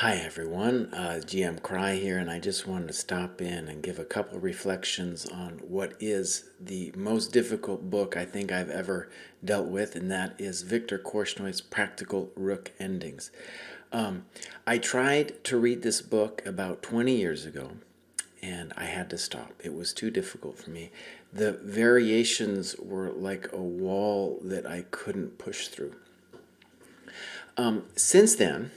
Hi everyone, GM Kraai here, and I just wanted to stop in and give a couple reflections on what is the most difficult book I think I've ever dealt with, and that is Victor Korchnoi's Practical Rook Endings. I tried to read this book about 20 years ago, and I had to stop. It was too difficult for me. The variations were like a wall that I couldn't push through. Since then,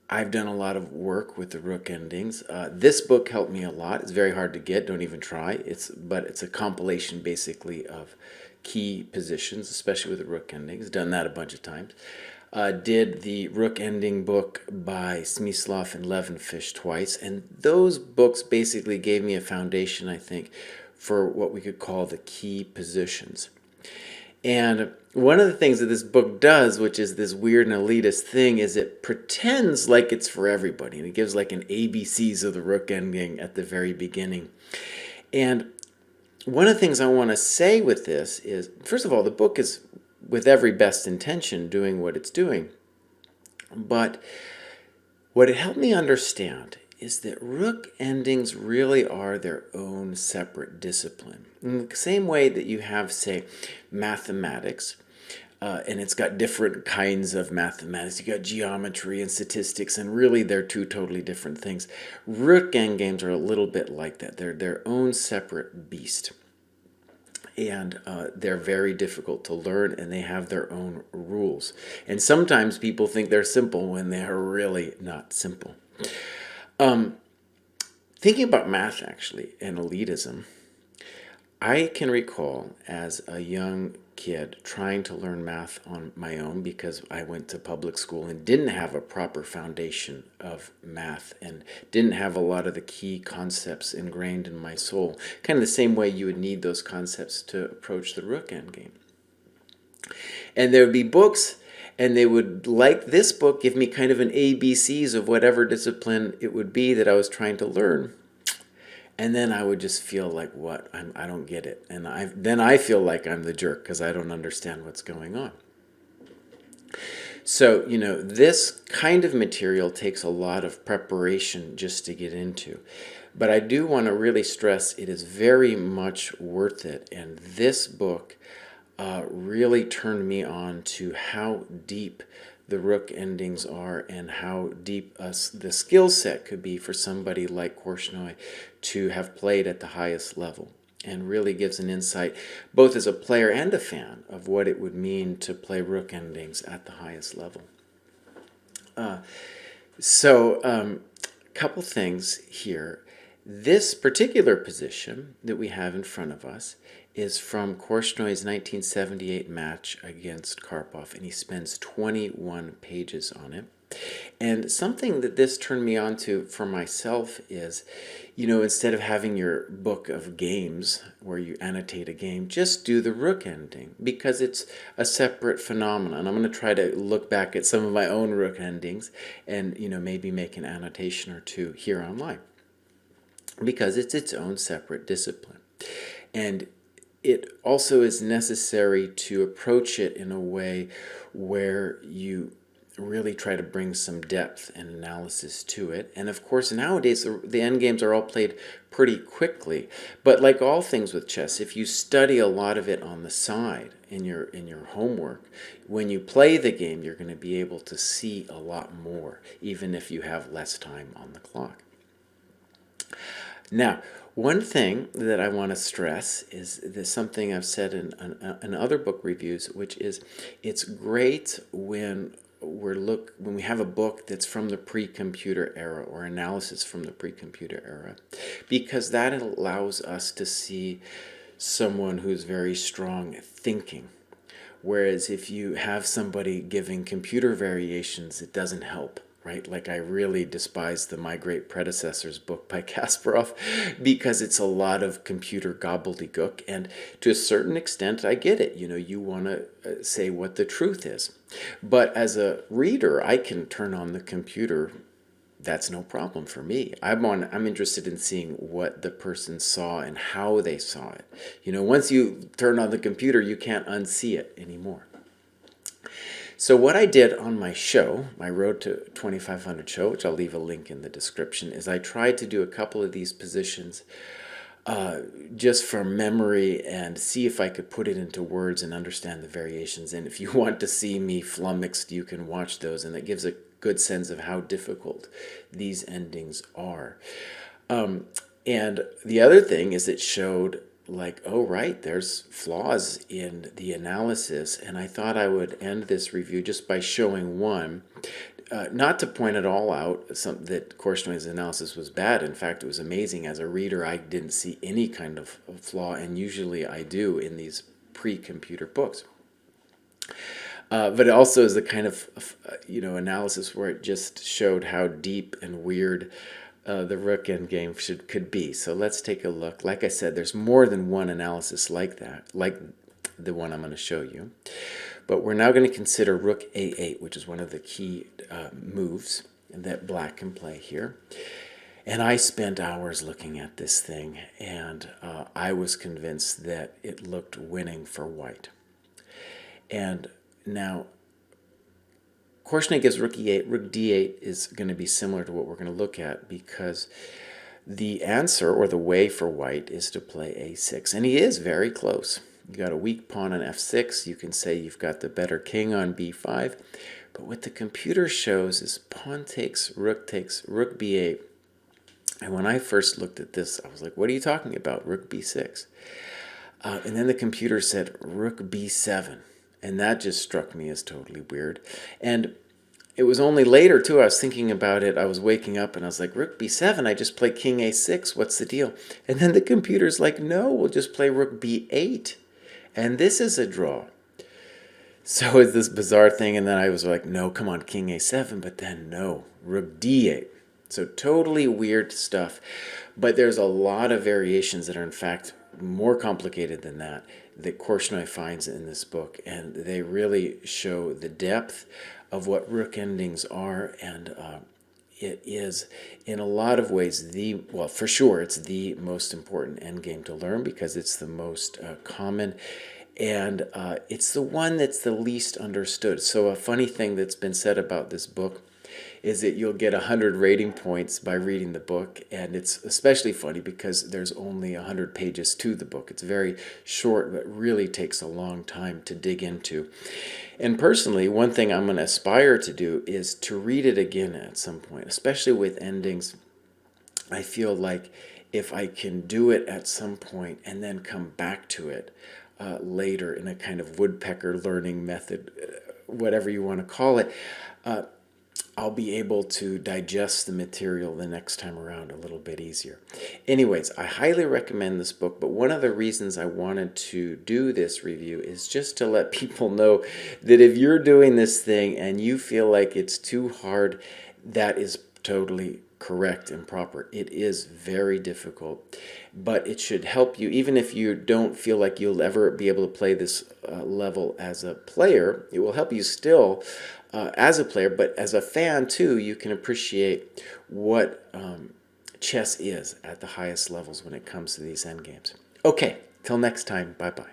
I've done a lot of work with the rook endings. This book helped me a lot. It's very hard to get. Don't even try. But it's a compilation basically of key positions, especially with the rook endings. Done that a bunch of times. Did the rook ending book by Smyslov and Levenfish twice, and those books basically gave me a foundation, I think, for what we could call the key positions. And one of the things that this book does, which is this weird and elitist thing, is it pretends like it's for everybody. And it gives like an ABCs of the rook ending at the very beginning. And one of the things I want to say with this is, first of all, the book is with every best intention doing what it's doing. But what it helped me understand is that rook endings really are their own separate discipline. In the same way that you have, say, mathematics, and it's got different kinds of mathematics. You got geometry and statistics, and really they're two totally different things. Rook endgames are a little bit like that. They're their own separate beast. And they're very difficult to learn, and they have their own rules. And sometimes people think they're simple when they're really not simple. Thinking about math, actually, and elitism, I can recall as a young kid trying to learn math on my own because I went to public school and didn't have a proper foundation of math and didn't have a lot of the key concepts ingrained in my soul. Kind of the same way you would need those concepts to approach the rook endgame. And there would be books, and they would, like this book, give me kind of an ABCs of whatever discipline it would be that I was trying to learn. And then I would just feel like, what? I don't get it. And then I feel like I'm the jerk because I don't understand what's going on. So, this kind of material takes a lot of preparation just to get into. But I do want to really stress it is very much worth it. And this book really turned me on to how deep the rook endings are and how deep the skill set could be for somebody like Korchnoi to have played at the highest level, and really gives an insight both as a player and a fan of what it would mean to play rook endings at the highest level. A couple things here. This particular position that we have in front of us is from Korchnoi's 1978 match against Karpov, and he spends 21 pages on it. And something that this turned me on to for myself is, instead of having your book of games where you annotate a game, just do the rook ending because it's a separate phenomenon. I'm going to try to look back at some of my own rook endings and, maybe make an annotation or two here online because it's its own separate discipline. And it also is necessary to approach it in a way where you really try to bring some depth and analysis to it. And of course, nowadays, the endgames are all played pretty quickly. But like all things with chess, if you study a lot of it on the side in your homework, when you play the game, you're going to be able to see a lot more, even if you have less time on the clock. Now, one thing that I want to stress is there's something I've said in other book reviews, which is it's great when we have a book that's from the pre-computer era or analysis from the pre-computer era, because that allows us to see someone who's very strong at thinking. Whereas if you have somebody giving computer variations, it doesn't help. Right? Like I really despise the My Great Predecessors book by Kasparov because it's a lot of computer gobbledygook, and to a certain extent I get it. You want to say what the truth is. But as a reader, I can turn on the computer. That's no problem for me. I'm interested in seeing what the person saw and how they saw it. Once you turn on the computer, you can't unsee it anymore. So what I did on my show, my Road to 2500 show, which I'll leave a link in the description, is I tried to do a couple of these positions just from memory and see if I could put it into words and understand the variations. And if you want to see me flummoxed, you can watch those, and that gives a good sense of how difficult these endings are. And the other thing is it showed like, oh, right, there's flaws in the analysis. And I thought I would end this review just by showing one. Not to point it all out, that Korchnoi's analysis was bad. In fact, it was amazing. As a reader, I didn't see any kind of flaw, and usually I do in these pre-computer books. But it also is the kind of analysis where it just showed how deep and weird the Rook endgame could be. So let's take a look. Like I said, there's more than one analysis like that, like the one I'm going to show you. But we're now going to consider Rook A8, which is one of the key moves that Black can play here. And I spent hours looking at this thing, and I was convinced that it looked winning for White. And now, Korchnoi gives Rook E8. Rook D8 is going to be similar to what we're going to look at, because the answer, or the way for White, is to play A6. And he is very close. You got a weak pawn on F6. You can say you've got the better king on B5. But what the computer shows is pawn takes Rook B8. And when I first looked at this, I was like, what are you talking about? Rook B6. And then the computer said Rook B7. And that just struck me as totally weird. And it was only later, too, I was thinking about it. I was waking up and I was like, Rook B7, I just play King A6. What's the deal? And then the computer's like, no, we'll just play Rook B8. And this is a draw. So it's this bizarre thing. And then I was like, no, come on, King A7. But then no, Rook D8. So totally weird stuff. But there's a lot of variations that are, in fact, more complicated than that Korchnoi finds in this book. And they really show the depth of what Rook endings are. And it is, in a lot of ways, well, for sure, it's the most important endgame to learn, because it's the most common, and it's the one that's the least understood. So a funny thing that's been said about this book is that you'll get 100 rating points by reading the book, and it's especially funny because there's only 100 pages to the book. It's very short, but really takes a long time to dig into. And personally, one thing I'm going to aspire to do is to read it again at some point, especially with endings. I feel like if I can do it at some point and then come back to it later in a kind of woodpecker learning method, whatever you want to call it, I'll be able to digest the material the next time around a little bit easier. Anyways, I highly recommend this book, but one of the reasons I wanted to do this review is just to let people know that if you're doing this thing and you feel like it's too hard, that is totally correct and proper. It is very difficult, but it should help you. Even if you don't feel like you'll ever be able to play this level as a player, it will help you still as a player, but as a fan too, you can appreciate what chess is at the highest levels when it comes to these endgames. Okay, till next time, bye-bye.